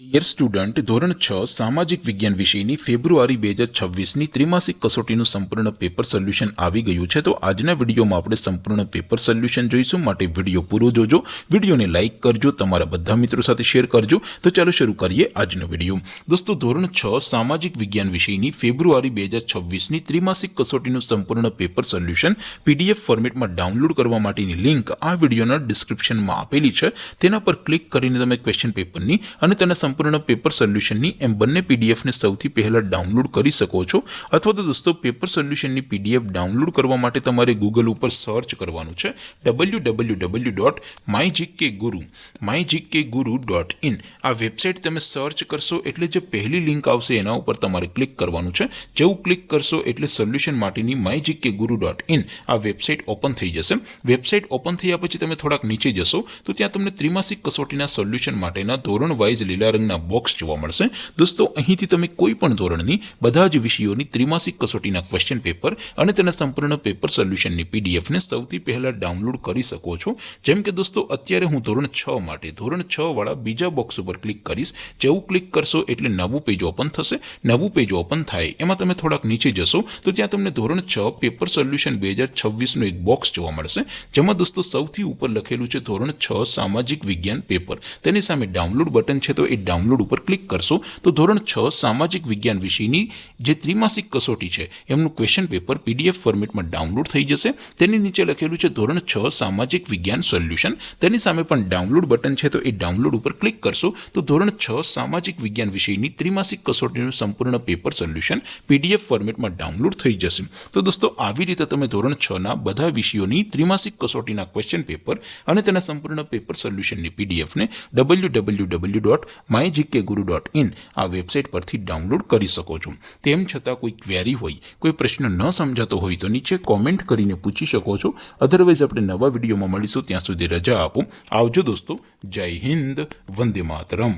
Dear student, ધોરણ 6 સામાજિક વિજ્ઞાન વિષયની ફેબ્રુઆરી 2026ની ત્રિમાસિક કસોટીનું સંપૂર્ણ પેપર સોલ્યુશન આવી ગયું છે। તો આજના વિડીયોમાં આપણે સંપૂર્ણ પેપર સોલ્યુશન જોઈશું, માટે વિડીયો પૂરો જોજો, વિડીયોને લાઇક કરજો, તમારા બધા મિત્રો સાથે શેર કરજો। તો ચાલો શરૂ કરીએ આજનો વિડીયો। દોસ્તો, ધોરણ 6 સામાજિક વિજ્ઞાન વિષયની ફેબ્રુઆરી 2026ની ત્રિમાસિક કસોટીનું સંપૂર્ણ પેપર સોલ્યુશન PDF ફોર્મેટમાં ડાઉનલોડ કરવા માટેની લિંક આ વિડીયોના ડિસ્ક્રિપ્શનમાં આપેલી છે। તેના પર ક્લિક કરીને તમે ક્વેશ્ચન પેપરની અને તેના સંપૂર્ણ પેપર સોલ્યુશનની એમ બંને PDF ને સૌથી પહેલા ડાઉનલોડ કરી શકો છો। અથવા તો દોસ્તો, પેપર સોલ્યુશનની PDF ડાઉનલોડ કરવા માટે તમારે ગૂગલ ઉપર સર્ચ કરવાનું છે www.mygkguru.in। આ વેબસાઇટ તમે સર્ચ કરશો એટલે જે પહેલી લિંક આવશે એના ઉપર તમારે ક્લિક કરવાનું છે। જેવું ક્લિક કરશો એટલે સોલ્યુશન માટેની mygkguru.in આ વેબસાઇટ ઓપન થઈ જશે। વેબસાઇટ ઓપન થયા પછી તમે થોડાક નીચે જશો તો ત્યાં તમને ત્રિમાસિક કસોટીના સોલ્યુશન માટેના ધોરણ વાઇઝ લીલા રંગના બોક્સ જોવા મળશે। દોસ્તો, અહીંથી તમે કોઈ પણ ધોરણની બધા જ વિષયોની ત્રિમાસિક કસોટીના ક્વેશ્ચન પેપર અને તેના સંપૂર્ણ પેપર સોલ્યુશનની PDF ને સૌથી પહેલા ડાઉનલોડ કરી શકો છો। જેમ કે દોસ્તો, અત્યારે હું ધોરણ 6 માટે ધોરણ 6 વાળા બીજા બોક્સ ઉપર ક્લિક કરીશ। જેવું ક્લિક કરશો એટલે નવું પેજ ઓપન થશે। નવું પેજ ઓપન થાય એમાં તમે થોડાક નીચે જશો તો ત્યાં તમને ધોરણ 6 પેપર સોલ્યુશન 2026નું એક બોક્સ જોવા મળશે, જેમાં દોસ્તો સૌથી ઉપર લખેલું છે ધોરણ 6 સામાજિક વિજ્ઞાન પેપર। તેની સામે ડાઉનલોડ બટન છે, તો એ ડાઉનલોડ ઉપર ક્લિક કરશો તો ધોરણ 6 સામાજિક વિજ્ઞાન વિષયની જે ત્રિમાસિક કસોટી છે એમનું ક્વેશ્ચન પેપર PDF ફોર્મેટમાં ડાઉનલોડ થઈ જશે। તેની નીચે લખેલું છે ધોરણ 6 સામાજિક વિજ્ઞાન સોલ્યુશન। તેની સામે પણ ડાઉનલોડ બટન છે, તો એ ડાઉનલોડ ઉપર ક્લિક કરશો તો ધોરણ 6 સામાજિક વિજ્ઞાન વિષયની ત્રિમાસિક કસોટીનું સંપૂર્ણ પેપર સોલ્યુશન PDF ફોર્મેટમાં ડાઉનલોડ થઈ જશે। તો દોસ્તો, આવી રીતે તમે ધોરણ 6ના બધા વિષયોની ત્રિમાસિક કસોટીના ક્વેશ્ચન પેપર અને તેના સંપૂર્ણ પેપર સોલ્યુશનની PDF ને www.mygkguru.in આ વેબસાઇટ પરથી ડાઉનલોડ કરી શકો છો। તેમ છતાં કોઈ ક્વેરી હોય, કોઈ પ્રશ્ન ન સમજાતો હોય તો નીચે કોમેન્ટ કરીને પૂછી શકો છો। અધરવાઇઝ આપણે નવા વિડીયોમાં મળીશું, ત્યાં સુધી રજા આપો। આવજો દોસ્તો, જય હિન્દ, વંદે માતરમ।